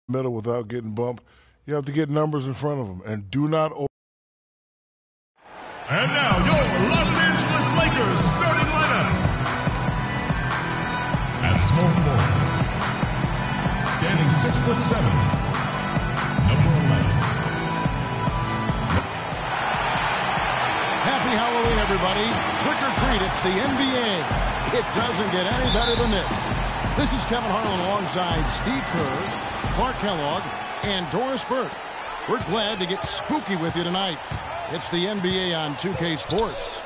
middle without getting bumped. You have to get numbers in front of them, and do not. And now your Los Angeles Lakers starting lineup. At small forward, standing 6'7", number 11. Happy Halloween, everybody! Trick or treat! It's the NBA. It doesn't get any better than this. This is Kevin Harlan alongside Steve Kerr, Clark Kellogg, and Doris Burke. We're glad to get spooky with you tonight. It's the NBA on 2K Sports.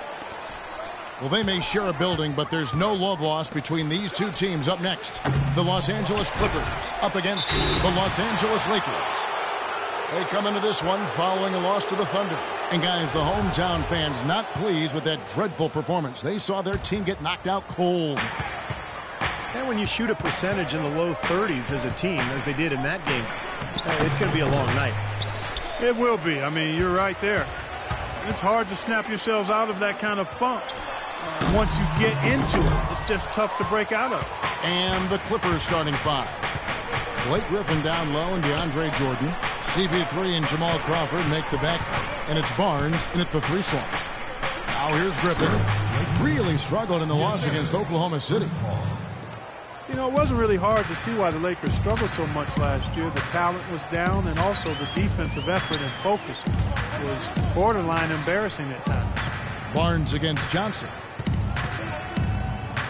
Well, they may share a building, but there's no love lost between these two teams. Up next, the Los Angeles Clippers up against the Los Angeles Lakers. They come into this one following a loss to the Thunder. And guys, the hometown fans not pleased with that dreadful performance. They saw their team get knocked out cold. And when you shoot a percentage in the low 30s as a team, as they did in that game, it's going to be a long night. It will be. I mean, you're right there. It's hard to snap yourselves out of that kind of funk. Once you get into it, it's just tough to break out of it. And the Clippers starting five. Blake Griffin down low and DeAndre Jordan. CP3 and Jamal Crawford make the back. And it's Barnes in at the three slot. Now here's Griffin. Really struggled in the loss against Oklahoma City. You know, it wasn't really hard to see why the Lakers struggled so much last year. The talent was down, and also the defensive effort and focus was borderline embarrassing at times. Barnes against Johnson.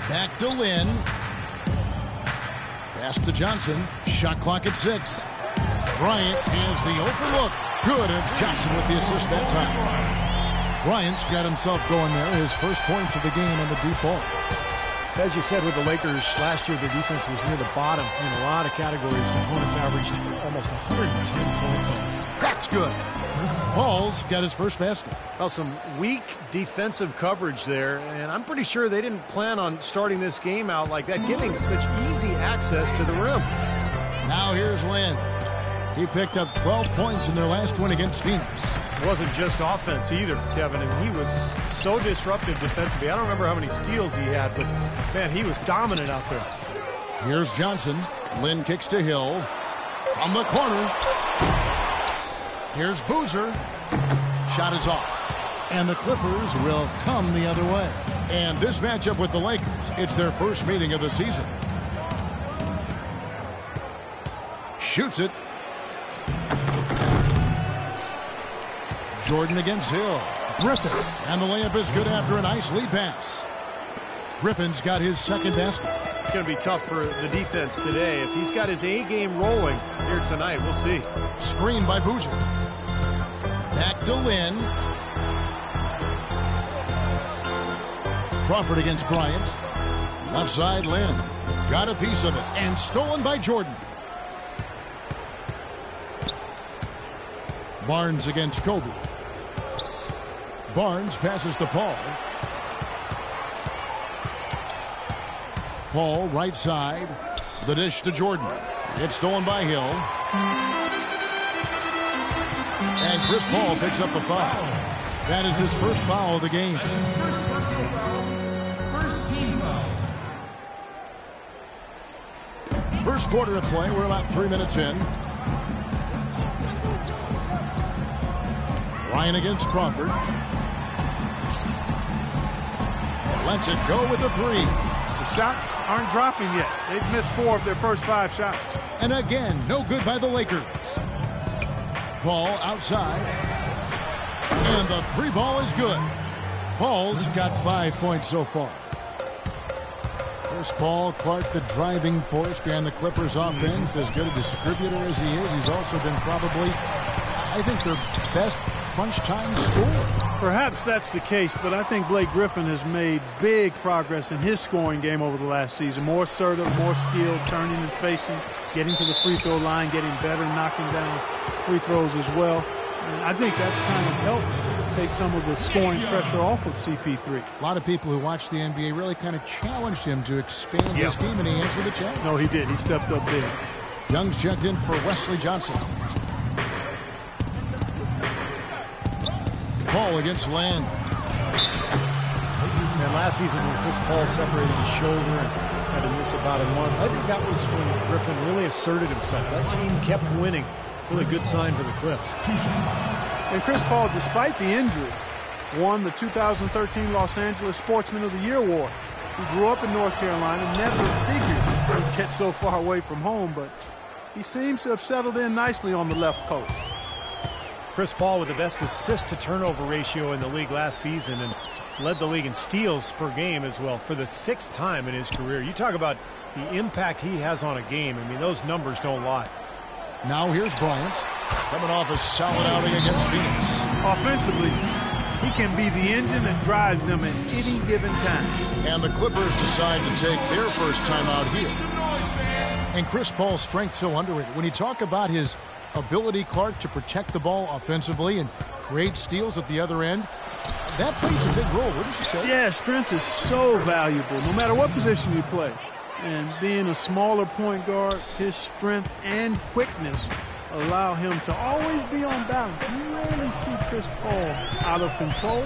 Back to Lynn. Pass to Johnson. Shot clock at 6. Bryant has the open look. Good. It's Johnson with the assist that time. Bryant's got himself going there. His first points of the game on the deep ball. As you said with the Lakers, last year their defense was near the bottom in a lot of categories. Opponents averaged almost 110 points on them. That's good. Paul's got his first basket. Well, some weak defensive coverage there, and I'm pretty sure they didn't plan on starting this game out like that, giving such easy access to the rim. Now here's Lynn. He picked up 12 points in their last win against Phoenix. It wasn't just offense either, Kevin, and he was so disruptive defensively. I don't remember how many steals he had, but, man, he was dominant out there. Here's Johnson. Lynn kicks to Hill. From the corner. Here's Boozer. Shot is off. And the Clippers will come the other way. And this matchup with the Lakers, it's their first meeting of the season. Shoots it. Jordan against Hill. Griffin. And the layup is good after a nice lead pass. Griffin's got his second basket. It's going to be tough for the defense today. If he's got his A game rolling here tonight, we'll see. Screen by Boozer. Back to Lynn. Crawford against Bryant. Left side, Lynn. Got a piece of it. And stolen by Jordan. Barnes against Kobe. Barnes passes to Paul. Paul, right side. The dish to Jordan. It's stolen by Hill. And Chris Paul picks up the foul. That is his first foul of the game. That's his first personal foul. First team foul. First quarter of play. We're about 3 minutes in. Ryan against Crawford. Lets it go with a three. The shots aren't dropping yet. They've missed 4 of their first 5 shots. And again, no good by the Lakers. Paul outside. And the 3 ball is good. Paul's got 5 points so far. There's Paul Clark, the driving force behind the Clippers offense. As good a distributor as he is, he's also been probably, I think, their best crunch time scorer. Perhaps that's the case, but I think Blake Griffin has made big progress in his scoring game over the last season. More assertive, more skilled, turning and facing, getting to the free throw line, getting better, knocking down free throws as well. And I think that's kind of helped take some of the scoring pressure off of CP3. A lot of people who watch the NBA really kind of challenged him to expand his game, and he answered the challenge. No, he did. He stepped up big. Young's checked in for Wesley Johnson. Paul against Land. And last season when Chris Paul separated his shoulder and had to miss about a month. I think that was when Griffin really asserted himself. That team kept winning. Really good sign for the Clips. And Chris Paul, despite the injury, won the 2013 Los Angeles Sportsman of the Year award. He grew up in North Carolina, never figured he'd get so far away from home, but he seems to have settled in nicely on the left coast. Chris Paul with the best assist-to-turnover ratio in the league last season and led the league in steals per game as well for the 6th time in his career. You talk about the impact he has on a game. I mean, those numbers don't lie. Now here's Bryant, coming off a solid outing against Phoenix. Offensively, he can be the engine that drives them at any given time. And the Clippers decide to take their first time out here. And Chris Paul's strength so underrated. When you talk about his ability, Clark, to protect the ball offensively and create steals at the other end, that plays a big role, wouldn't you say? Yeah, strength is so valuable, no matter what position you play. And being a smaller point guard, his strength and quickness allow him to always be on balance. You rarely see Chris Paul out of control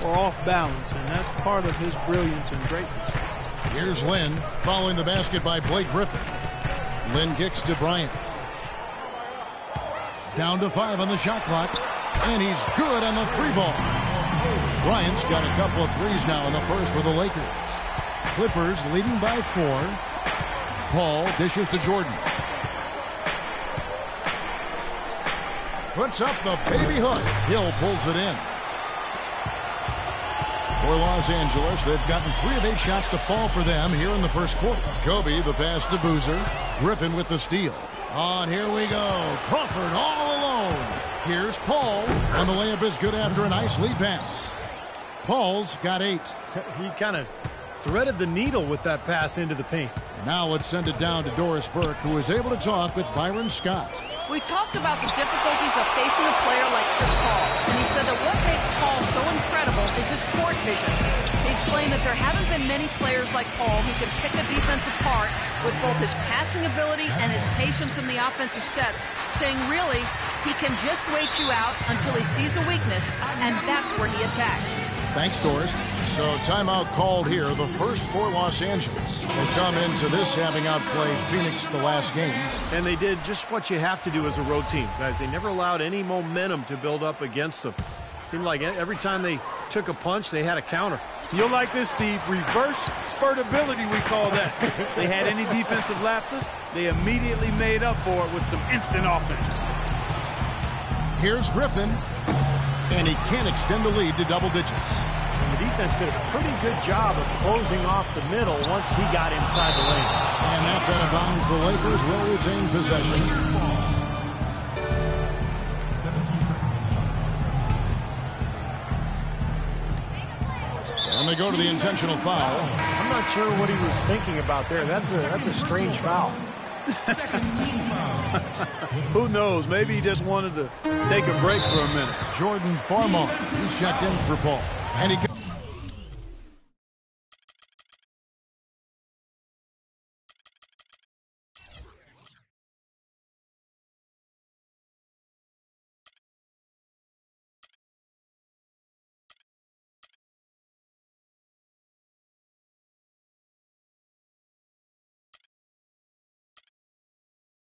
or off balance, and that's part of his brilliance and greatness. Here's Lynn, following the basket by Blake Griffin. Lynn kicks to Bryant. Down to 5 on the shot clock, and he's good on the 3-ball. Bryant's got a couple of threes now in the first for the Lakers. Clippers leading by 4. Paul dishes to Jordan. Puts up the baby hook. Hill pulls it in. For Los Angeles, they've gotten 3 of 8 shots to fall for them here in the first quarter. Kobe, the pass to Boozer. Griffin with the steal. On, here we go. Crawford all alone. Here's Paul. And the layup is good after a nice lead pass. Paul's got 8. He kind of threaded the needle with that pass into the paint. Now let's send it down to Doris Burke, who is able to talk with Byron Scott. We talked about the difficulties of facing a player like Chris Paul, and he said that what makes Paul so incredible is his court vision. He explained that there haven't been many players like Paul who can pick a defense apart with both his passing ability and his patience in the offensive sets, saying really, he can just wait you out until he sees a weakness, and that's where he attacks. Thanks, Doris. So timeout called here, the first for Los Angeles. They come into this having outplayed Phoenix the last game. And they did just what you have to do as a road team, guys. They never allowed any momentum to build up against them. Seemed like every time they took a punch, they had a counter. You'll like this, Steve. Reverse spurtability, we call that. They had any defensive lapses, they immediately made up for it with some instant offense. Here's Griffin, and he can't extend the lead to double digits. And the defense did a pretty good job of closing off the middle once he got inside the lane. And that's out of bounds. The Lakers will retain possession. And they go to the intentional foul. I'm not sure what he was thinking about there. That's a strange foul. Who knows? Maybe he just wanted to take a break for a minute. Jordan Farmar, he's checked in for Paul. And he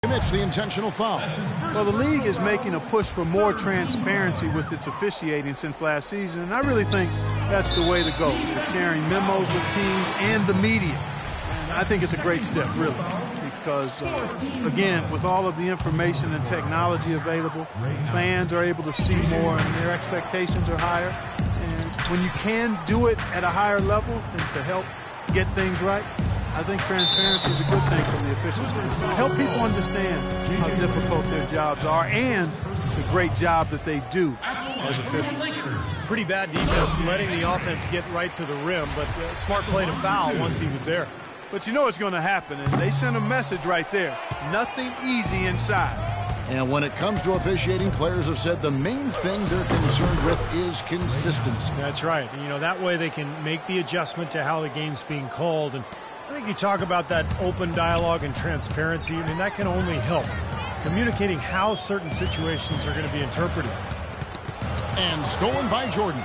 commits the intentional foul. Well, the league is making a push for more transparency with its officiating since last season, and I really think that's the way to go. They're sharing memos with teams and the media. And I think it's a great step, really, because, again, with all of the information and technology available, fans are able to see more and their expectations are higher. And when you can do it at a higher level and to help get things right, I think transparency is a good thing from the officials. Help people understand how difficult their jobs are and the great job that they do as officials. Pretty bad defense letting the offense get right to the rim, but smart play to foul once he was there. But you know what's going to happen, and they sent a message right there. Nothing easy inside. And when it comes to officiating, players have said the main thing they're concerned with is consistency. That's right. You know, that way they can make the adjustment to how the game's being called. And I think you talk about that open dialogue and transparency. I mean, that can only help. Communicating how certain situations are going to be interpreted. And stolen by Jordan.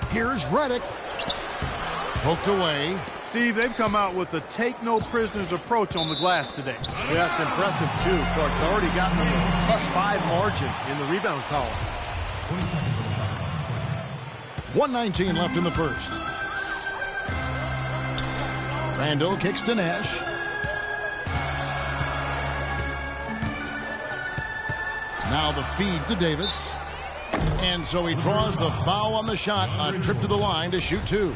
Here's Redick. Poked away. Steve, they've come out with a take-no-prisoners approach on the glass today. Yeah, it's impressive, too. Clark's already gotten them a +5 margin in the rebound column. 1:19 left in the first. Randall kicks to Nash. Now the feed to Davis. And so he draws the foul on the shot. A trip to the line to shoot 2.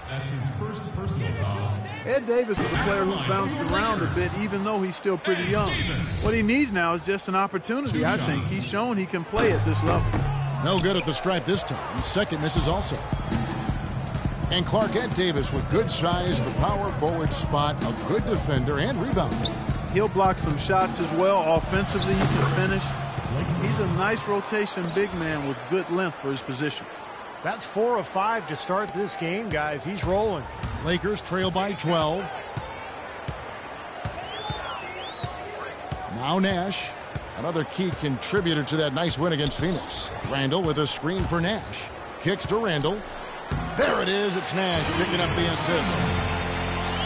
That's his first personal foul. Ed Davis is a player who's bounced around a bit, even though he's still pretty young. What he needs now is just an opportunity, I think. He's shown he can play at this level. No good at the stripe this time. Second misses also. And Clark, Ed Davis with good size, the power forward spot, a good defender and rebounder. He'll block some shots as well. Offensively, he can finish. He's a nice rotation big man with good length for his position. That's 4 of 5 to start this game, guys. He's rolling. Lakers trail by 12. Now Nash, another key contributor to that nice win against Phoenix. Randall with a screen for Nash. Kicks to Randall. There it is. It's Nash picking up the assist.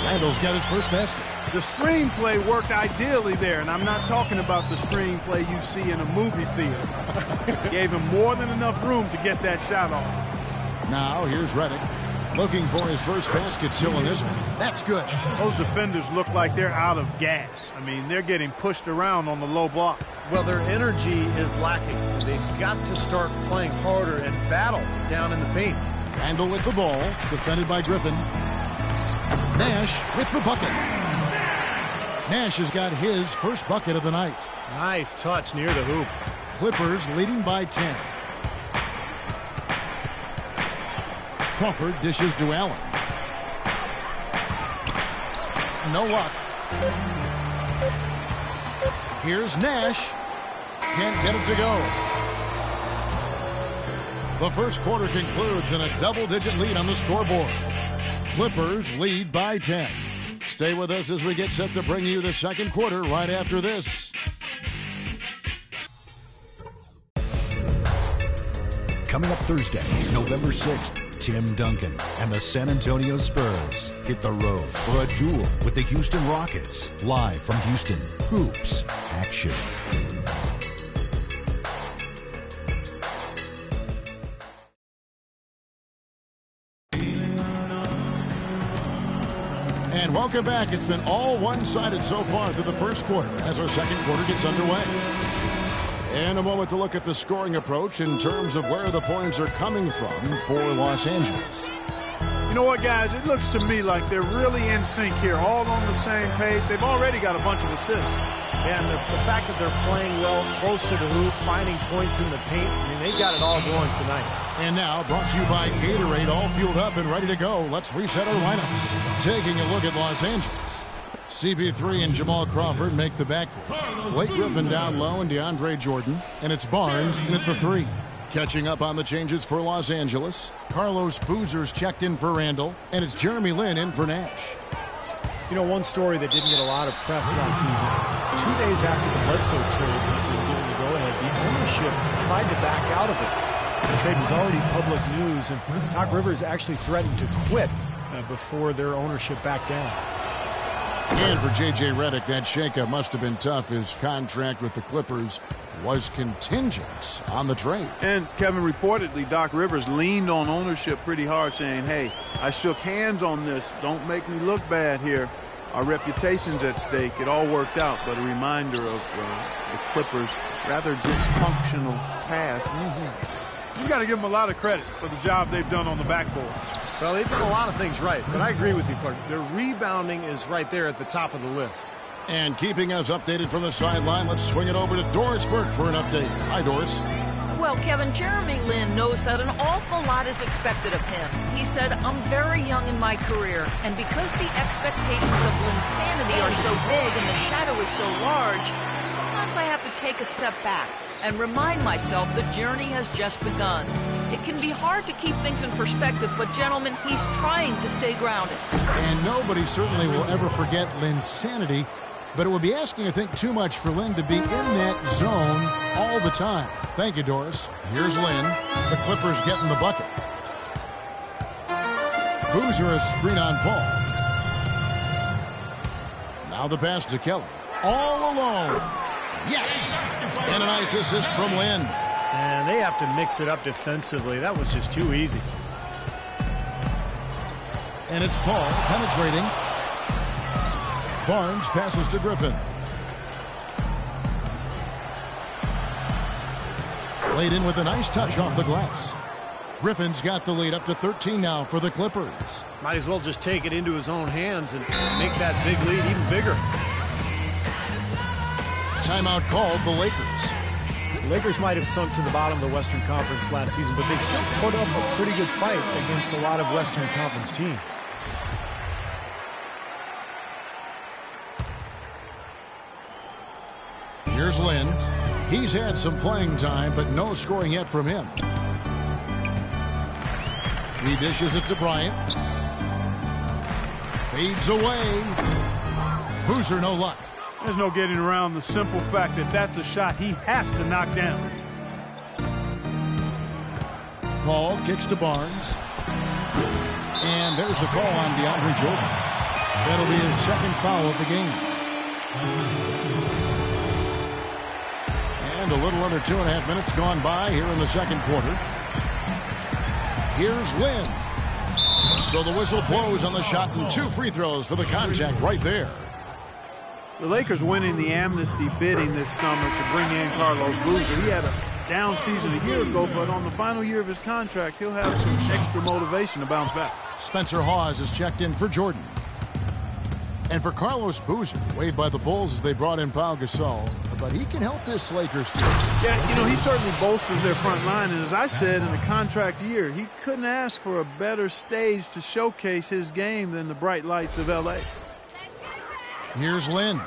Randall's got his first basket. The screenplay worked ideally there, and I'm not talking about the screenplay you see in a movie theater. Gave him more than enough room to get that shot off. Now here's Redick, looking for his first basket still in this one. That's good. Those defenders look like they're out of gas. I mean, they're getting pushed around on the low block. Well, their energy is lacking. They've got to start playing harder and battle down in the paint. Randall with the ball, defended by Griffin. Nash with the bucket. Nash has got his first bucket of the night. Nice touch near the hoop. Clippers leading by 10. Crawford dishes to Allen. No luck. Here's Nash. Can't get it to go. The first quarter concludes in a double-digit lead on the scoreboard. Clippers lead by 10. Stay with us as we get set to bring you the second quarter right after this. Coming up Thursday, November 6th, Tim Duncan and the San Antonio Spurs hit the road for a duel with the Houston Rockets. Live from Houston, Hoops Action. And welcome back. It's been all one-sided so far through the first quarter as our second quarter gets underway. And a moment to look at the scoring approach in terms of where the points are coming from for Los Angeles. You know what, guys? It looks to me like they're really in sync here, all on the same page. They've already got a bunch of assists. And the fact that they're playing well, close to the hoop, finding points in the paint, I mean, they've got it all going tonight. And now, brought to you by Gatorade, all fueled up and ready to go. Let's reset our lineups. Taking a look at Los Angeles. CP3 and Jamal Crawford make the backcourt. Blake Griffin down low and DeAndre Jordan. And it's Barnes in at the 3. Catching up on the changes for Los Angeles. Carlos Boozer's checked in for Randall. And it's Jeremy Lin in for Nash. You know, one story that didn't get a lot of press last season. 2 days after the Bledsoe trade was given the go-ahead, the ownership tried to back out of it. The trade was already public news, and Doc Rivers actually threatened to quit before their ownership backed down. And for J.J. Redick, that shakeup must have been tough. His contract with the Clippers was contingent on the trade. And Kevin, reportedly, Doc Rivers leaned on ownership pretty hard, saying, hey, I shook hands on this. Don't make me look bad here. Our reputation's at stake. It all worked out, but a reminder of the Clippers' rather dysfunctional past. You got to give them a lot of credit for the job they've done on the backboard. Well, they've done a lot of things right, but I agree with you, Clark. Their rebounding is right there at the top of the list. And keeping us updated from the sideline, let's swing it over to Doris Burke for an update. Hi, Doris. Well, Kevin, Jeremy Lin knows that an awful lot is expected of him. He said, I'm very young in my career, and because the expectations of Linsanity are so big and the shadow is so large, sometimes I have to take a step back and remind myself the journey has just begun. It can be hard to keep things in perspective, but gentlemen, he's trying to stay grounded. And nobody certainly will ever forget Linsanity, but it would be asking, I think, too much for Lin to be in that zone all the time. Thank you, Doris. Here's Lin. The Clippers getting the bucket. Boozer a screen on Paul. Now the pass to Kelly. All alone. Yes! And a nice assist from Lynn. And they have to mix it up defensively. That was just too easy. And it's Paul penetrating. Barnes passes to Griffin. Laid in with a nice touch off the glass. Griffin's got the lead up to 13 now for the Clippers. Might as well just take it into his own hands and make that big lead even bigger. Timeout called the Lakers. The Lakers might have sunk to the bottom of the Western Conference last season, but they still put up a pretty good fight against a lot of Western Conference teams. Here's Lynn. He's had some playing time, but no scoring yet from him. He dishes it to Bryant. Fades away. Boozer, no luck. There's no getting around the simple fact that that's a shot he has to knock down. Paul kicks to Barnes. And there's the call on DeAndre Jordan. That'll be his second foul of the game. And a little under 2.5 minutes gone by here in the second quarter. Here's Lynn. So the whistle blows on the shot and 2 free throws for the contact right there. The Lakers winning the amnesty bidding this summer to bring in Carlos Boozer. He had a down season a year ago, but on the final year of his contract, he'll have some extra motivation to bounce back. Spencer Hawes is checked in for Jordan. And for Carlos Boozer, waived by the Bulls as they brought in Pau Gasol, but he can help this Lakers team. Yeah, you know, he certainly bolsters their front line, and as I said, in the contract year, he couldn't ask for a better stage to showcase his game than the bright lights of L.A. Here's Lynn.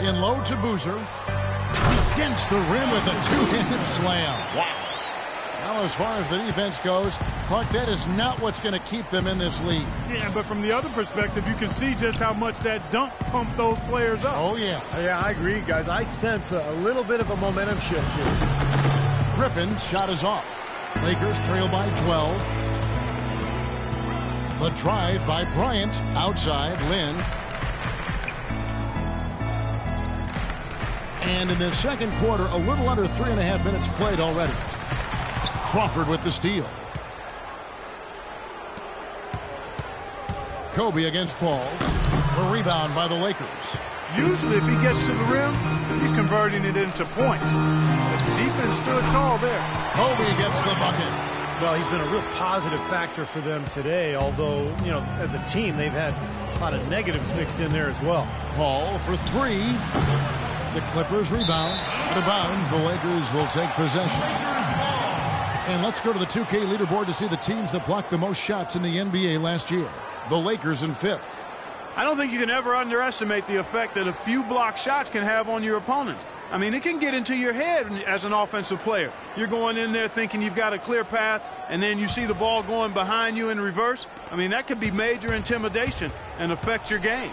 In low to Boozer. He dents the rim with a 2-handed slam. Wow. Now, as far as the defense goes, Clark, that is not what's going to keep them in this league. Yeah, but from the other perspective, you can see just how much that dunk pumped those players up. Oh, yeah. Yeah, I agree, guys. I sense a little bit of a momentum shift here. Griffin's shot is off. Lakers trail by 12. The drive by Bryant. Outside, Lynn. And in the second quarter, a little under 3.5 minutes played already. Crawford with the steal. Kobe against Paul. A rebound by the Lakers. Usually, if he gets to the rim, he's converting it into points. But the defense stood tall there. Kobe gets the bucket. Well, he's been a real positive factor for them today, although, you know, as a team, they've had a lot of negatives mixed in there as well. Paul for 3. The Clippers rebound. Out of bounds, the Lakers will take possession. And let's go to the 2K leaderboard to see the teams that blocked the most shots in the NBA last year. The Lakers in 5th. I don't think you can ever underestimate the effect that a few block shots can have on your opponent. I mean, it can get into your head as an offensive player. You're going in there thinking you've got a clear path, and then you see the ball going behind you in reverse. I mean, that could be major intimidation and affect your game.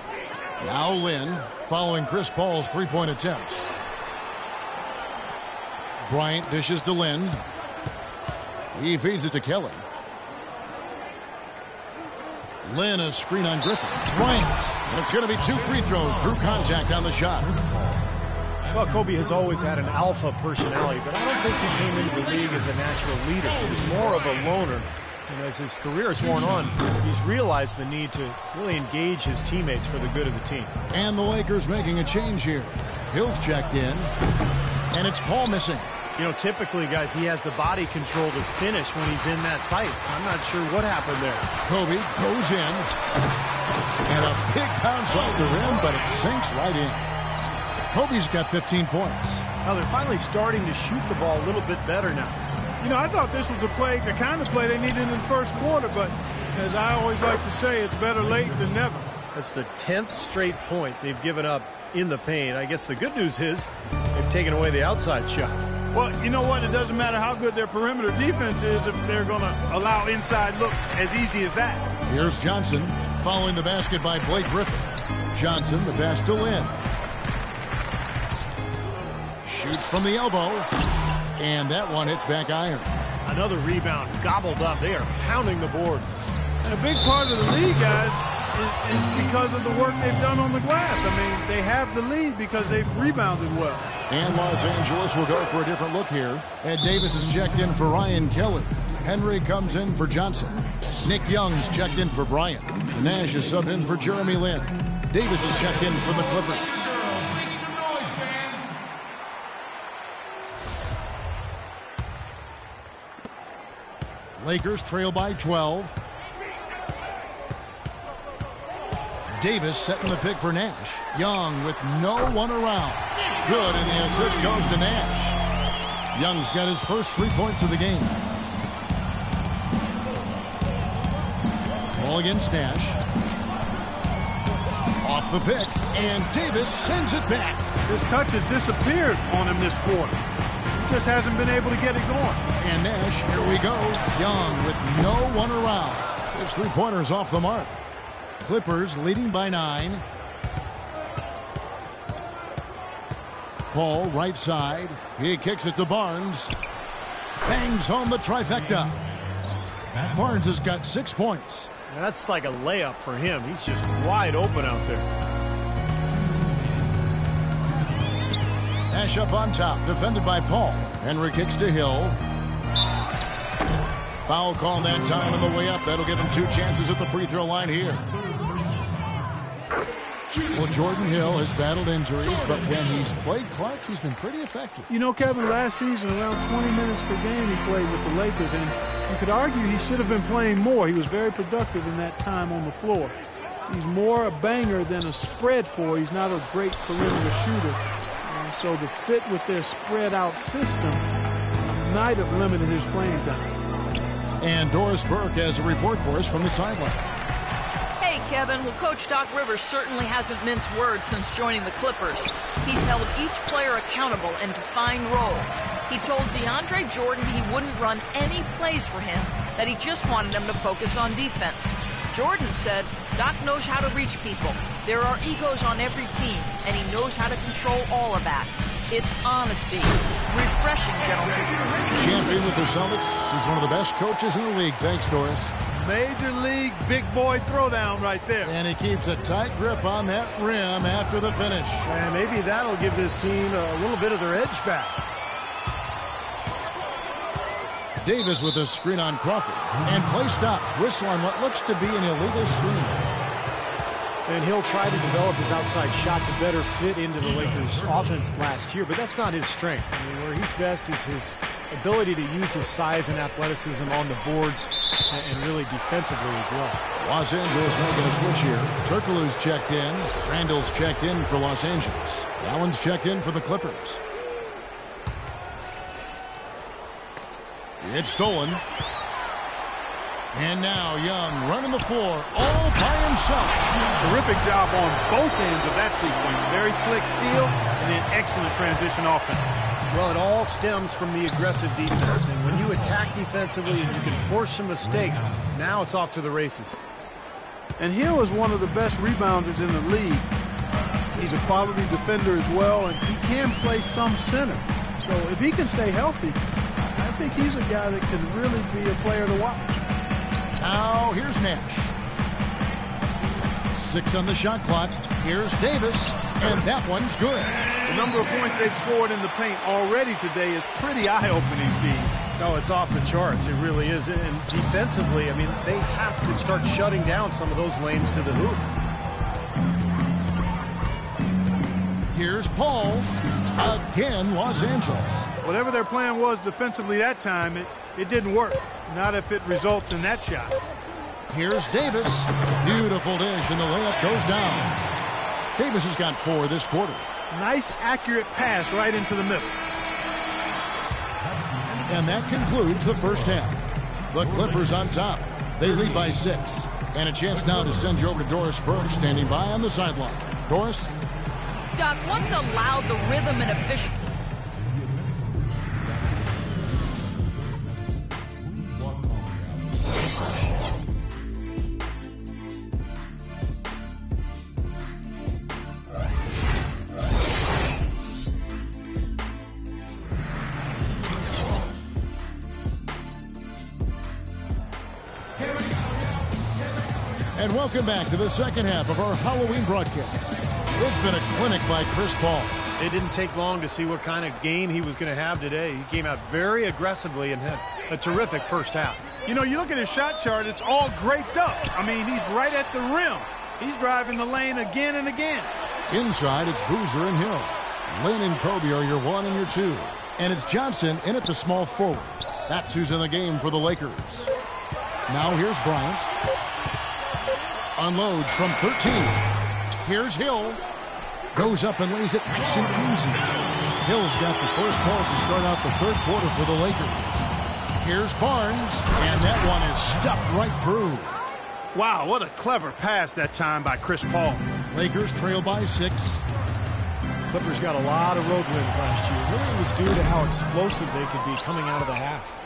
Now Lynn, following Chris Paul's three-point attempt. Bryant dishes to Lynn. He feeds it to Kelly. Lynn, a screen on Griffin. Bryant. And it's going to be 2 free throws. Drew contact on the shot. Well, Kobe has always had an alpha personality, but I don't think he came into the league as a natural leader. He was more of a loner. And as his career has worn on, he's realized the need to really engage his teammates for the good of the team. And the Lakers making a change here. Hill's checked in. And it's Paul missing. You know, typically, guys, he has the body control to finish when he's in that tight. I'm not sure what happened there. Kobe goes in. And a big bounce off the rim, but it sinks right in. Kobe's got 15 points. Now they're finally starting to shoot the ball a little bit better now. You know, I thought this was the kind of play they needed in the first quarter, but as I always like to say, it's better late than never. That's the 10th straight point they've given up in the paint. I guess the good news is they've taken away the outside shot. Well, you know what? It doesn't matter how good their perimeter defense is if they're going to allow inside looks as easy as that. Here's Johnson following the basket by Blake Griffin. Johnson, the pass to Lynn. Shoots from the elbow. And that one hits back iron. Another rebound gobbled up. They are pounding the boards. And a big part of the lead, guys, is because of the work they've done on the glass. I mean, they have the lead because they've rebounded well. And Los Angeles will go for a different look here. Ed Davis is checked in for Ryan Kelly. Henry comes in for Johnson. Nick Young's checked in for Bryant. Nash is subbed in for Jeremy Lin. Davis is checked in for the Clippers. Lakers trail by 12. Davis setting the pick for Nash. Young with no one around. Good, and the assist goes to Nash. Young's got his first 3 points of the game. Ball against Nash. Off the pick, and Davis sends it back. His touch has disappeared on him this quarter. He just hasn't been able to get it going. And Nash, here we go. Young with no one around. His three-pointer's off the mark. Clippers leading by 9. Paul, right side. He kicks it to Barnes. Bangs home the trifecta. Barnes has got 6 points. That's like a layup for him. He's just wide open out there. Nash up on top, defended by Paul. Henry kicks to Hill. Foul call that time on the way up. That'll give him 2 chances at the free throw line here. Well, Jordan Hill has battled injuries, but when he's played Clark, he's been pretty effective. You know, Kevin, last season, around 20 minutes per game he played with the Lakers, and you could argue he should have been playing more. He was very productive in that time on the floor. He's more a banger than a spread four. He's not a great perimeter shooter. And so the fit with their spread-out system might have limited his playing time. And Doris Burke has a report for us from the sideline. Hey, Kevin. Well, Coach Doc Rivers certainly hasn't minced words since joining the Clippers. He's held each player accountable and defined roles. He told DeAndre Jordan he wouldn't run any plays for him, that he just wanted him to focus on defense. Jordan said, Doc knows how to reach people. There are egos on every team, and he knows how to control all of that. It's honesty. Refreshing, gentlemen. Champion with the Celtics. He's one of the best coaches in the league. Thanks, Doris. Major league big boy throwdown right there. And he keeps a tight grip on that rim after the finish. And maybe that'll give this team a little bit of their edge back. Davis with a screen on Crawford. And play stops. Whistle on what looks to be an illegal screen. And he'll try to develop his outside shot to better fit into the Lakers' offense last year, but that's not his strength. I mean, where he's best is his ability to use his size and athleticism on the boards and really defensively as well. Los Angeles making a switch here. Turkoglu's checked in. Randall's checked in for Los Angeles. Allen's checked in for the Clippers. It's stolen. And now Young running the floor all by himself. Terrific job on both ends of that sequence. Very slick steal and then excellent transition offense. Well, it all stems from the aggressive defense. And when you attack defensively and you can force some mistakes, now it's off to the races. And Hill is one of the best rebounders in the league. He's a quality defender as well, and he can play some center. So if he can stay healthy, I think he's a guy that can really be a player to watch. Now here's Nash. 6 on the shot clock. Here's Davis, and that one's good. The number of points they've scored in the paint already today is pretty eye-opening, Steve. No, it's off the charts. It really is. And defensively, I mean, they have to start shutting down some of those lanes to the hoop. Here's Paul. Again, Los Angeles. Whatever their plan was defensively that time, it didn't work. Not if it results in that shot. Here's Davis. Beautiful dish, and the layup goes down. Davis has got 4 this quarter. Nice, accurate pass right into the middle. And that concludes the first half. The Clippers on top. They lead by 6. And a chance now to send you over to Doris Burke, standing by on the sideline. Doris? Doc, what's allowed the rhythm and efficiency? And welcome back to the second half of our Halloween broadcast. It's been a clinic by Chris Paul. It didn't take long to see what kind of game he was going to have today. He came out very aggressively and had a terrific first half. You know, you look at his shot chart, it's all graped up. I mean, he's right at the rim. He's driving the lane again and again. Inside, it's Boozer and Hill. Lynn and Kobe are your 1 and your 2. And it's Johnson in at the small forward. That's who's in the game for the Lakers. Now here's Bryant. Unloads from 13. Here's Hill. Goes up and lays it nice and easy. Hill's got the first points to start out the third quarter for the Lakers. Here's Barnes, and that one is stuffed right through. Wow, what a clever pass that time by Chris Paul. Lakers trail by 6. Clippers got a lot of road wins last year. Really, it was due to how explosive they could be coming out of the half.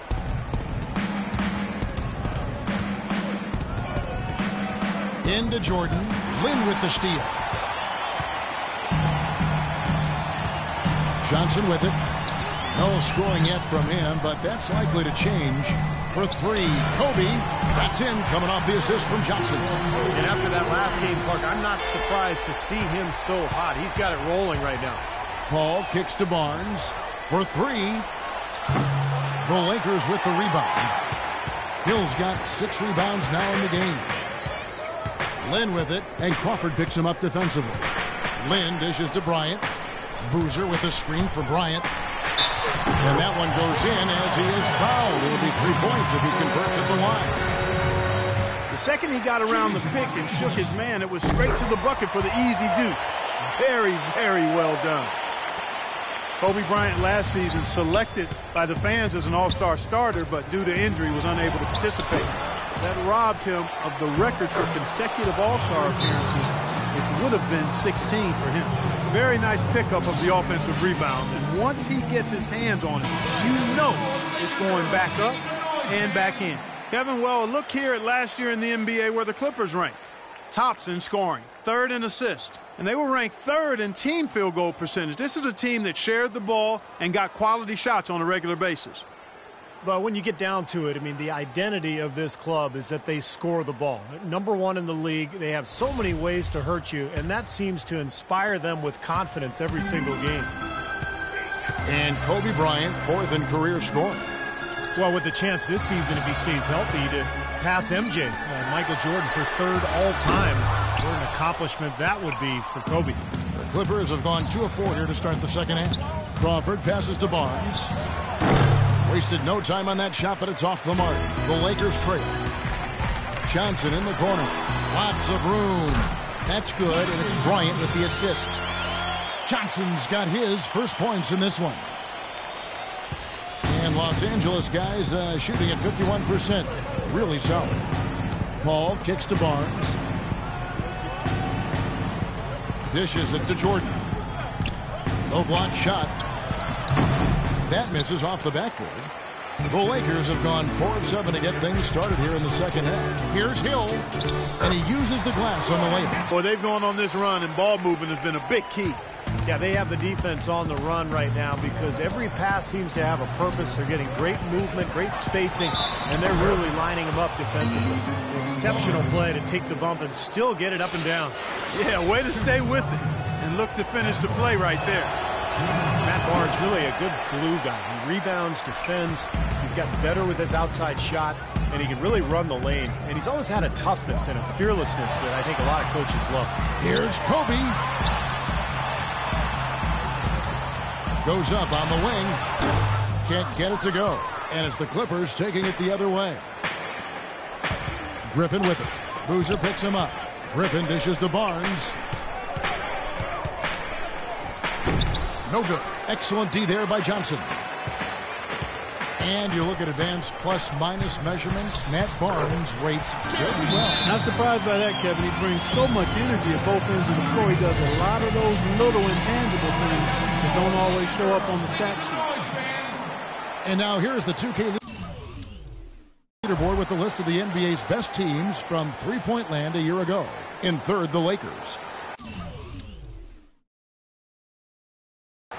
Into Jordan. Lynn with the steal. Johnson with it. No scoring yet from him, but that's likely to change. For 3, Kobe. That's in, coming off the assist from Johnson. And after that last game, Clark, I'm not surprised to see him so hot. He's got it rolling right now. Paul kicks to Barnes. For 3. The Lakers with the rebound. Hill's got 6 rebounds now in the game. Lynn with it, and Crawford picks him up defensively. Lynn dishes to Bryant. Boozer with the screen for Bryant. And that one goes in as he is fouled. It'll be 3 points if he converts at the line. The second he got around the pick and shook his man, it was straight to the bucket for the easy deuce. Very, very well done. Kobe Bryant last season selected by the fans as an all-star starter, but due to injury was unable to participate. That robbed him of the record for consecutive all-star appearances, which would have been 16 for him. Very nice pickup of the offensive rebound, and once he gets his hands on it, you know it's going back up and back in. Kevin, well, look here at last year in the NBA where the Clippers ranked. Tops in scoring, 3rd in assist, and they were ranked 3rd in team field goal percentage. This is a team that shared the ball and got quality shots on a regular basis. But when you get down to it, I mean, the identity of this club is that they score the ball. #1 in the league. They have so many ways to hurt you, and that seems to inspire them with confidence every single game. And Kobe Bryant, 4th in career scoring. Well, with the chance this season, if he stays healthy, to pass MJ, Michael Jordan, for 3rd all-time. What an accomplishment that would be for Kobe. The Clippers have gone 2 of 4 here to start the second half. Crawford passes to Barnes. Wasted no time on that shot, but it's off the mark. The Lakers trail. Johnson in the corner. Lots of room. That's good, and it's Bryant with the assist. Johnson's got his first points in this one. And Los Angeles guys shooting at 51%. Really solid. Paul kicks to Barnes. Dishes it to Jordan. No block shot. That misses off the backboard. The Lakers have gone 4 of 7 to get things started here in the second half. Here's Hill, and he uses the glass on the layup. Boy, they've gone on this run, and ball movement has been a big key. Yeah, they have the defense on the run right now because every pass seems to have a purpose. They're getting great movement, great spacing, and they're really lining them up defensively. Exceptional play to take the bump and still get it up and down. Yeah, way to stay with it and look to finish the play right there. Matt Barnes, really a good glue guy. He rebounds, defends. He's gotten better with his outside shot, and he can really run the lane. And he's always had a toughness and a fearlessness that I think a lot of coaches love. Here's Kobe. Goes up on the wing. Can't get it to go. And it's the Clippers taking it the other way. Griffin with it. Boozer picks him up. Griffin dishes to Barnes. No good. Excellent D there by Johnson. And you look at advanced plus-minus measurements. Matt Barnes rates very well. Not surprised by that, Kevin. He brings so much energy at both ends of the floor. He does a lot of those little intangible things that don't always show up on the stat sheet. And now here's the 2K leaderboard with the list of the NBA's best teams from three-point land a year ago. In third, the Lakers.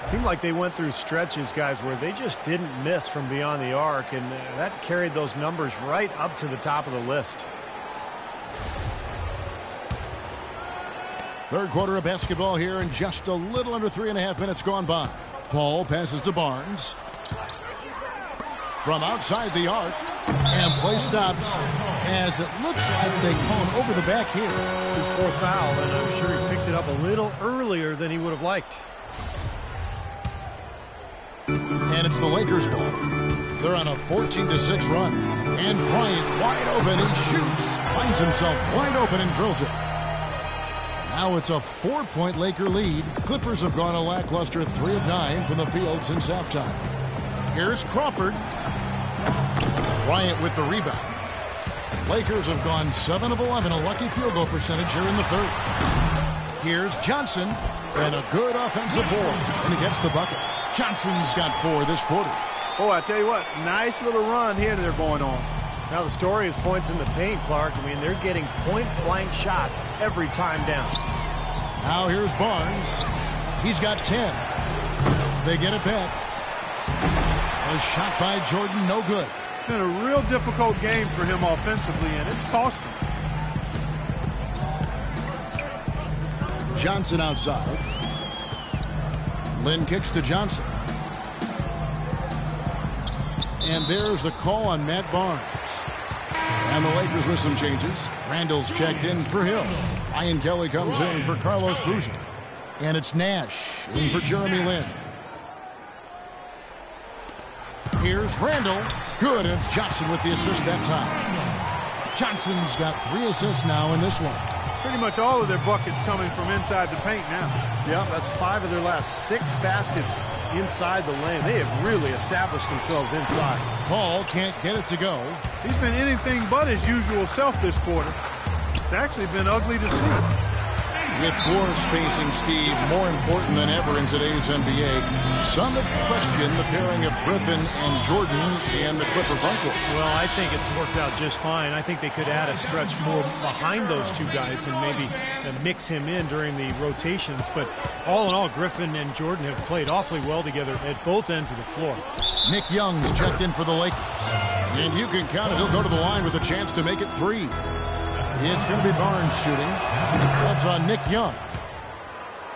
Seemed like they went through stretches, guys, where they just didn't miss from beyond the arc, and that carried those numbers right up to the top of the list. Third quarter of basketball here, and just a little under 3.5 minutes gone by. Paul passes to Barnes. From outside the arc, and play stops as it looks like they call him over the back here. It's his fourth foul, and I'm sure he picked it up a little earlier than he would have liked. And it's the Lakers ball. They're on a 14-6 run. And Bryant wide open. He shoots. Finds himself wide open and drills it. Now it's a 4-point Laker lead. Clippers have gone a lackluster 3 of 9 from the field since halftime. Here's Crawford. Bryant with the rebound. Lakers have gone 7 of 11, a lucky field goal percentage here in the third. Here's Johnson. And a good offensive board. And he gets the bucket. Johnson's got 4 this quarter. Oh, I tell you what, nice little run here they're going on. Now the story is points in the paint, Clark. I mean, they're getting point-blank shots every time down. Now here's Barnes. He's got 10. They get it back. A shot by Jordan, no good. It's been a real difficult game for him offensively, and it's cost him. Johnson outside. Lynn kicks to Johnson. And there's the call on Matt Barnes. And the Lakers with some changes. Randall's checked in for Hill. Ian Kelly comes in for Carlos Boozer. And it's Nash in for Jeremy Lin. Here's Randall. Good, and it's Johnson with the assist that time. Johnson's got 3 assists now in this one. Pretty much all of their buckets coming from inside the paint now. Yeah, that's 5 of their last 6 baskets inside the lane. They have really established themselves inside. Paul can't get it to go. He's been anything but his usual self this quarter. It's actually been ugly to see. With floor spacing, Steve, more important than ever in today's NBA, some have questioned the pairing of Griffin and Jordan in the Clipper front court. Well, I think it's worked out just fine. I think they could add a stretch 4 behind those 2 guys and maybe mix him in during the rotations. But all in all, Griffin and Jordan have played awfully well together at both ends of the floor. Nick Young's checked in for the Lakers. And you can count it, he'll go to the line with a chance to make it 3. It's going to be Barnes shooting. That's on Nick Young.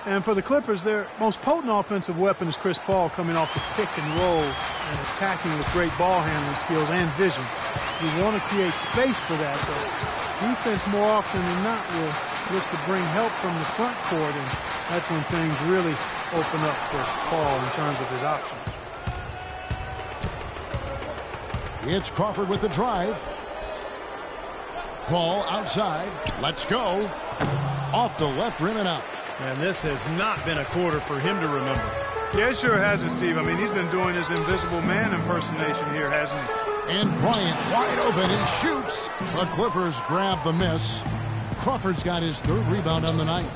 And for the Clippers, their most potent offensive weapon is Chris Paul, coming off the pick and roll and attacking with great ball handling skills and vision. You want to create space for that, though. Defense more often than not will look to bring help from the front court, and that's when things really open up for Paul in terms of his options. It's Crawford with the drive. Paul outside. Let's go. Off the left rim and out. And this has not been a quarter for him to remember. Yeah, it sure hasn't, Steve. I mean, he's been doing his invisible man impersonation here, hasn't he? And Bryant wide open and shoots. The Clippers grab the miss. Crawford's got his 3rd rebound on the night.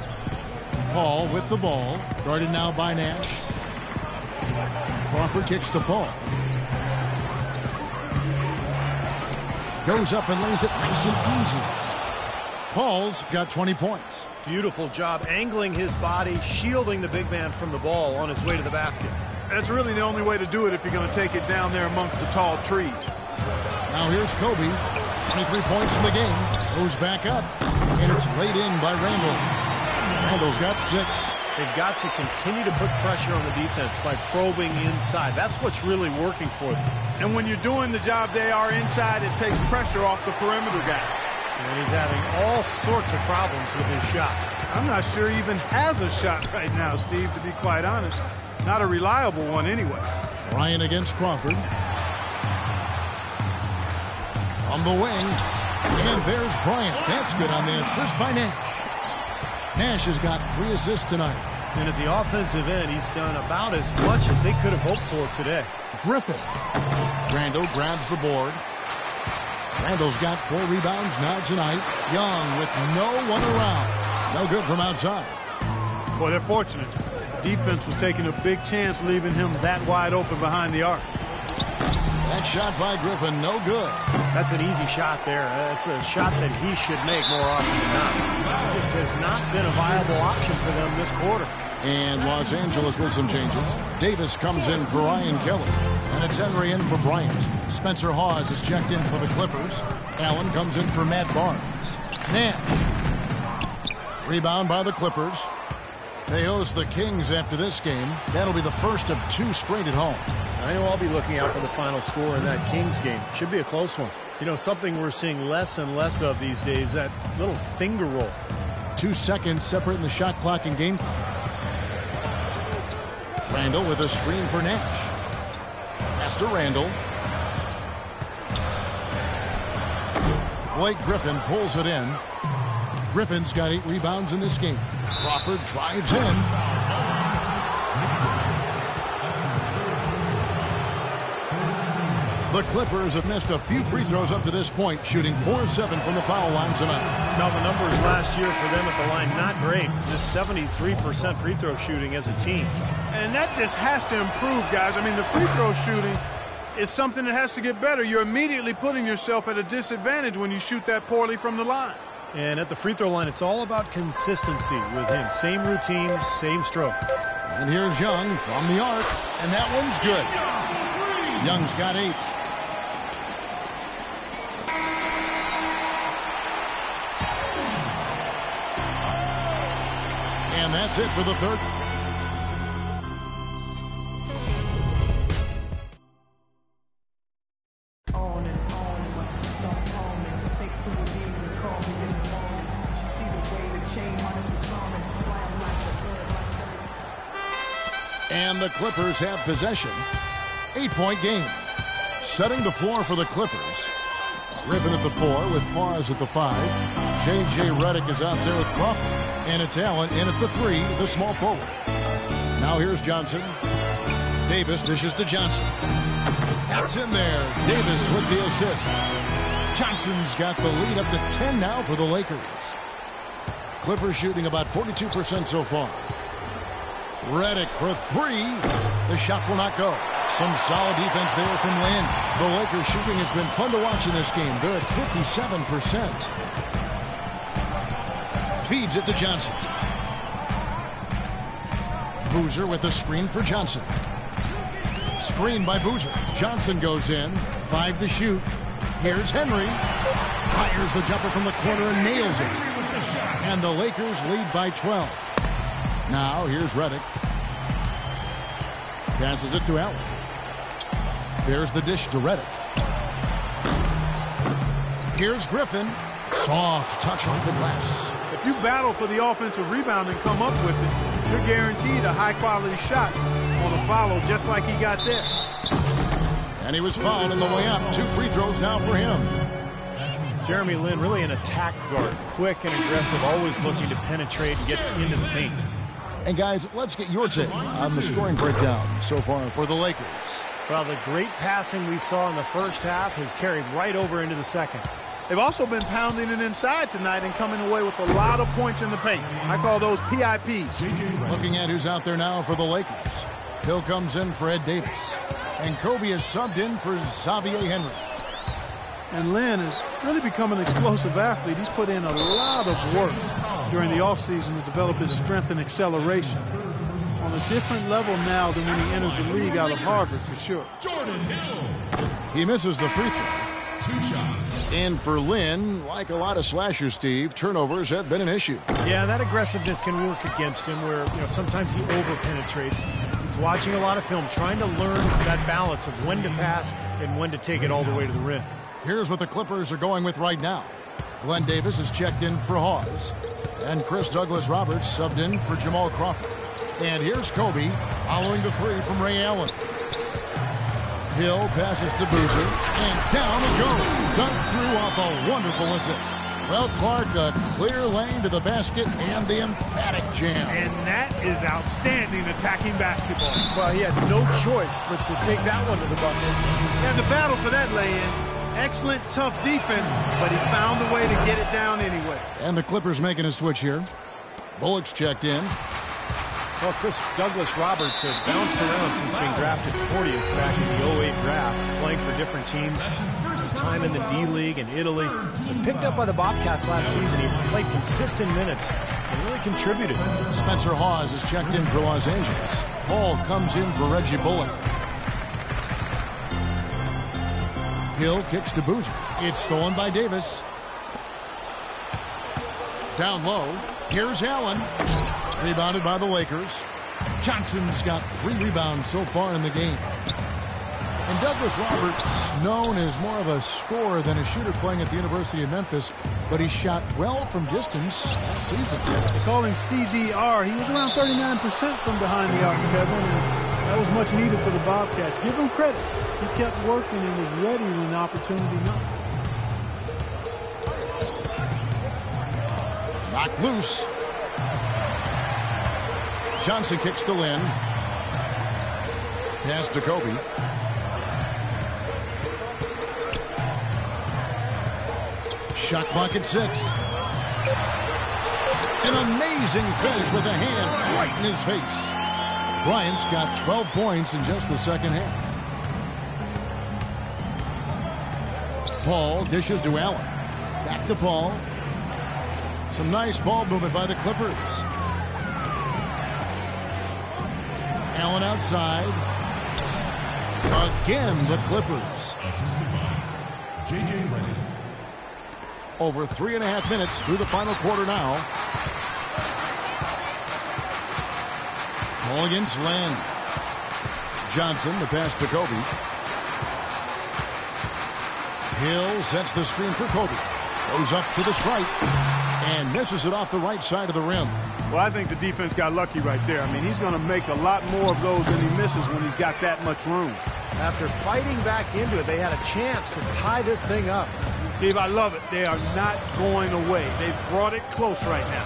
Paul with the ball. Guarded now by Nash. Crawford kicks to Paul. Goes up and lays it nice and easy. Paul's got 20 points. Beautiful job angling his body, shielding the big man from the ball on his way to the basket. That's really the only way to do it if you're going to take it down there amongst the tall trees. Now here's Kobe. 23 points in the game. Goes back up. And it's laid in by Randall. Randall's got 6. They've got to continue to put pressure on the defense by probing inside. That's what's really working for them. And when you're doing the job they are inside, it takes pressure off the perimeter guys. And he's having all sorts of problems with his shot. I'm not sure he even has a shot right now, Steve, to be quite honest. Not a reliable one anyway. Bryant against Crawford. From the wing. And there's Bryant. That's good on the assist by Nash. Nash has got 3 assists tonight. And at the offensive end, he's done about as much as they could have hoped for today. Griffin. Randall grabs the board. Randall's got 4 rebounds now tonight. Young with no one around. No good from outside. Boy, they're fortunate. Defense was taking a big chance leaving him that wide open behind the arc. That shot by Griffin, no good. That's an easy shot there. It's a shot that he should make more often than not. It just has not been a viable option for them this quarter. And Los Angeles with some changes. Davis comes in for Ryan Kelly. And it's Henry in for Bryant. Spencer Hawes is checked in for the Clippers. Allen comes in for Matt Barnes. Nash. Rebound by the Clippers. They host the Kings after this game. That'll be the first of 2 straight at home. I know I'll be looking out for the final score in that Kings game. Should be a close one. You know, something we're seeing less and less of these days, that little finger roll. 2 seconds separating the shot clock and game clock. Randall with a screen for Nash. Pass to Randall. Blake Griffin pulls it in. Griffin's got 8 rebounds in this game. Crawford drives in. The Clippers have missed a few free throws up to this point, shooting 4-7 from the foul line tonight. Now, the numbers last year for them at the line, not great. Just 73% free throw shooting as a team. And that just has to improve, guys. I mean, the free throw shooting is something that has to get better. You're immediately putting yourself at a disadvantage when you shoot that poorly from the line. And at the free throw line, it's all about consistency with him. Same routine, same stroke. And here's Young from the arc, and that one's good. Young's got 8. And that's it for the third. And the Clippers have possession. 8-point game. Setting the floor for the Clippers. Griffin at the 4 with Pause at the 5. J.J. Redick is out there with Crawford. And it's Allen in at the 3, the small forward. Now here's Johnson. Davis dishes to Johnson. That's in there. Davis with the assist. Johnson's got the lead up to 10 now for the Lakers. Clippers shooting about 42% so far. Redick for 3. The shot will not go. Some solid defense there from Lin. The Lakers shooting has been fun to watch in this game. They're at 57%. Feeds it to Johnson. Boozer with the screen for Johnson. Screen by Boozer. Johnson goes in. 5 to shoot. Here's Henry. Fires the jumper from the corner and nails it. And the Lakers lead by 12. Now here's Redick. Passes it to Allen. There's the dish to Redick. Here's Griffin. Soft touch off the glass. If you battle for the offensive rebound and come up with it, you're guaranteed a high-quality shot on a follow just like he got there. And he was fouled on the way up. 2 free throws now for him. Jeremy Lin, really an attack guard. Quick and aggressive, always looking to penetrate and get into the paint. And guys, let's get your take on the scoring breakdown so far for the Lakers. Well, the great passing we saw in the first half has carried right over into the second. They've also been pounding it inside tonight and coming away with a lot of points in the paint. I call those PIPs. Looking at who's out there now for the Lakers. Hill comes in for Ed Davis. And Kobe is subbed in for Xavier Henry. And Lin has really become an explosive athlete. He's put in a lot of work during the offseason to develop his strength and acceleration. On a different level now than when he entered the league out of Harvard, for sure. He misses the free throw. 2 shots. And for Lin, like a lot of slashers, Steve, turnovers have been an issue. Yeah, that aggressiveness can work against him where, sometimes he over-penetrates. He's watching a lot of film, trying to learn that balance of when to pass and when to take it all the way to the rim. Here's what the Clippers are going with right now. Glenn Davis is checked in for Hawes. And Chris Douglas-Roberts subbed in for Jamal Crawford. And here's Kobe following the 3 from Ray Allen. Hill passes to Boozer, and down it goes. Dunked through off a wonderful assist. Well, Clark, a clear lane to the basket and the emphatic jam. And that is outstanding attacking basketball. Well, he had no choice but to take that one to the bucket. He had to battle for that lay-in. Excellent, tough defense, but he found a way to get it down anyway. And the Clippers making a switch here. Bullock's checked in. Well, Chris Douglas-Roberts has bounced around since being drafted 40th back in the 08 draft, playing for different teams, some time in the D-League in Italy. But picked up by the Bobcats last season, he played consistent minutes and really contributed. Spencer Hawes is checked in for Los Angeles. Paul comes in for Reggie Bullock. Hill kicks to Boozer. It's stolen by Davis. Down low. Here's Allen. Rebounded by the Lakers. Johnson's got 3 rebounds so far in the game. And Douglas Roberts, known as more of a scorer than a shooter playing at the University of Memphis, but he shot well from distance last season. They call him CDR. He was around 39% from behind the arc, Kevin, and that was much needed for the Bobcats. Give him credit. He kept working and was ready when the opportunity knocked. Knocked loose. Johnson kicks to Lynn. Pass to Kobe. Shot clock at 6. An amazing finish with a hand right in his face. Bryant's got 12 points in just the second half. Paul dishes to Allen. Back to Paul. Some nice ball movement by the Clippers. Allen outside. Again, the Clippers. J.J. Redick. Over 3.5 minutes through the final quarter now. Ball against Len. Johnson, the pass to Kobe. Hill sets the screen for Kobe. Goes up to the stripe and misses it off the right side of the rim. Well, I think the defense got lucky right there. I mean, he's going to make a lot more of those than he misses when he's got that much room. After fighting back into it, they had a chance to tie this thing up. Steve, I love it. They are not going away. They've brought it close right now.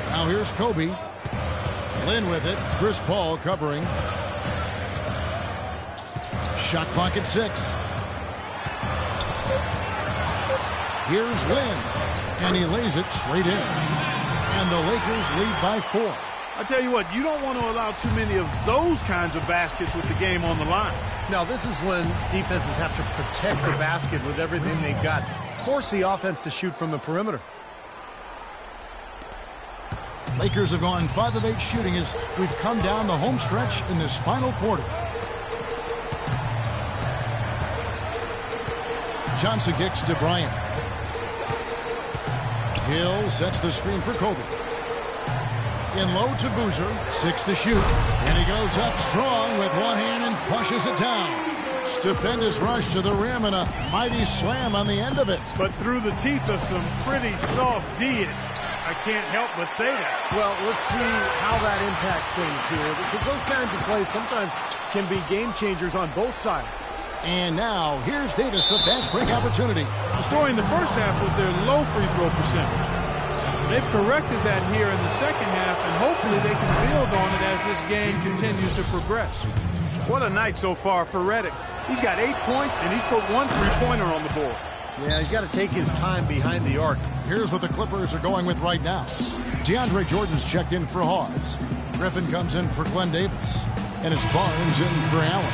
Now here's Kobe. Lynn with it. Chris Paul covering. Shot clock at 6. Here's Lynn. And he lays it straight in. And the Lakers lead by 4. I tell you what, you don't want to allow too many of those kinds of baskets with the game on the line. Now, this is when defenses have to protect the basket with everything they've got. Force the offense to shoot from the perimeter. Lakers have gone 5 of 8 shooting as we've come down the home stretch in this final quarter. Johnson kicks to Bryant. Hill sets the screen for Kobe. In low to Boozer. 6 to shoot. And he goes up strong with one hand and flushes it down. Stupendous rush to the rim and a mighty slam on the end of it. But through the teeth of some pretty soft D. I can't help but say that. Well, let's see how that impacts things here, because those kinds of plays sometimes can be game changers on both sides. And now, here's Davis, the fast break opportunity. The story in the first half was their low free throw percentage. They've corrected that here in the second half, and hopefully they can build on it as this game continues to progress. What a night so far for Redick. He's got 8 points, and he's put 1 3-pointer on the board. Yeah, he's got to take his time behind the arc. Here's what the Clippers are going with right now. DeAndre Jordan's checked in for Hawes. Griffin comes in for Glenn Davis. And it's Barnes in for Allen.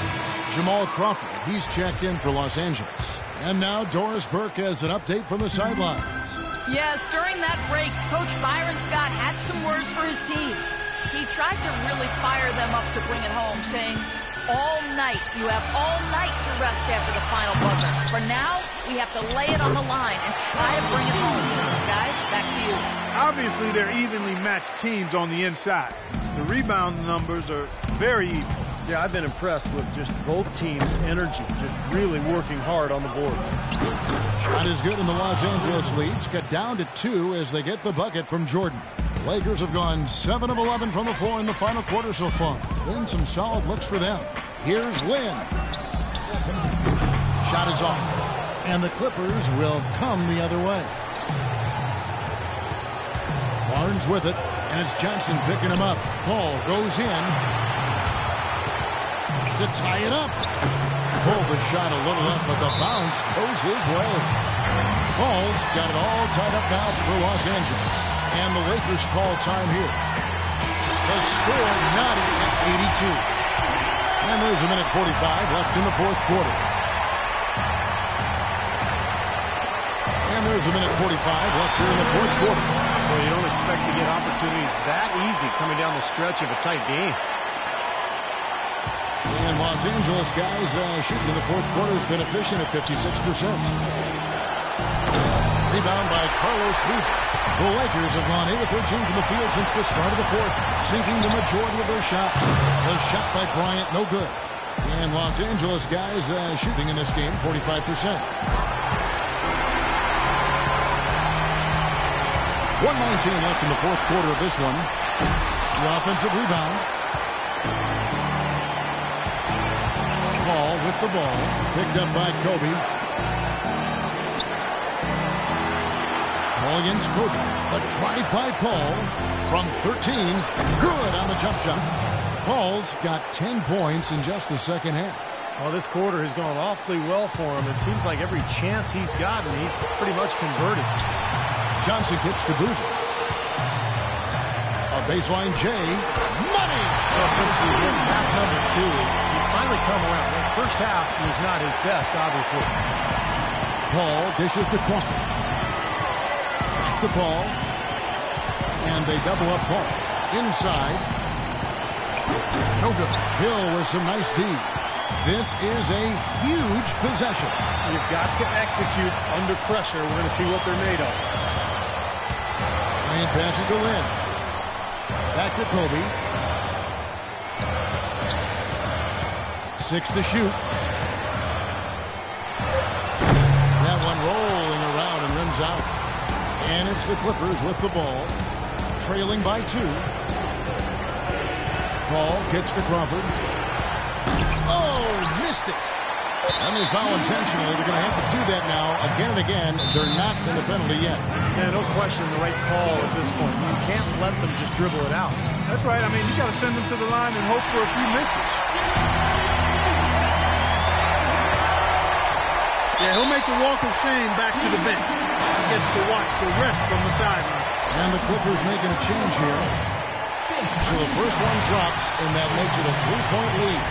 Jamal Crawford, he's checked in for Los Angeles. And now Doris Burke has an update from the sidelines. Yes, during that break, Coach Byron Scott had some words for his team. He tried to really fire them up to bring it home, saying, all night, you have all night to rest after the final buzzer. For now, we have to lay it on the line and try to bring it home. Guys, back to you. Obviously, they're evenly matched teams on the inside. The rebound numbers are very even. Yeah, I've been impressed with just both teams' energy, just really working hard on the board. Shot is good, and the Los Angeles leads cut down to 2 as they get the bucket from Jordan. Lakers have gone 7 of 11 from the floor in the final quarter so far. Been some solid looks for them. Here's Lynn. Shot is off, and the Clippers will come the other way. Barnes with it, and it's Johnson picking him up. Paul goes in to tie it up. Pulled the shot a little up, but the bounce goes his way. Paul's got it all tied up now for Los Angeles. And the Lakers call time here. The score knotted at 82. And there's a minute 45 left in the fourth quarter. And there's a minute 45 left here in the fourth quarter. Well, you don't expect to get opportunities that easy coming down the stretch of a tight game. And Los Angeles guys shooting in the fourth quarter has been efficient at 56%. Rebound by Carlos Boozer. The Lakers have gone 8 of 13 from the field since the start of the fourth, sinking the majority of their shots. The shot by Bryant, no good. And Los Angeles guys shooting in this game, 45%. 1:19 left in the fourth quarter of this one. The offensive rebound. Paul with the ball, picked up by Kobe. Paul against Kobe. The drive by Paul from 13. Good on the jump shot. Paul's got 10 points in just the second half. Well, this quarter has gone awfully well for him. It seems like every chance he's gotten, he's pretty much converted. Johnson kicks to Boozer. A baseline J. Money! Well, since we hit half number 2, he's finally come around. The first half was not his best, obviously. Paul dishes to Crawford. Back to Paul. And they double up Paul. Inside. No good. Hill with some nice D. This is a huge possession. You've got to execute under pressure. We're going to see what they're made of. And passes to Lynn. Back to Kobe. 6 to shoot. That one rolling around and runs out. And it's the Clippers with the ball. Trailing by 2. Paul kicks to Crawford. Oh, missed it. And they foul intentionally. They're going to have to do that now again and again. They're not in the penalty yet. Yeah, no question the right call at this point. You can't let them just dribble it out. That's right. I mean, you got to send them to the line and hope for a few misses. Yeah, he'll make the walk of shame back to the bench. He gets to watch the rest from the sideline. And the Clippers making a change here. So the first one drops, and that makes it a 3-point lead.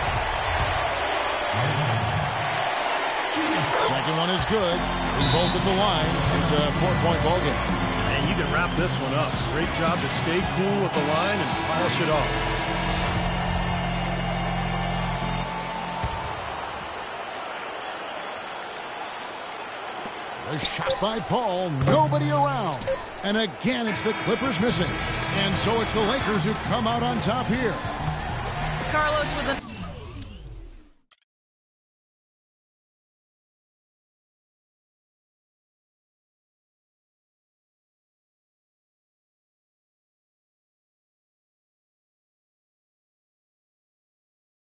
Second one is good. We both at the line. It's a 4-point ball game. And you can wrap this one up. Great job to stay cool with the line and polish it off. A shot by Paul. Nobody around. And again, it's the Clippers missing. And so it's the Lakers who come out on top here. Carlos with a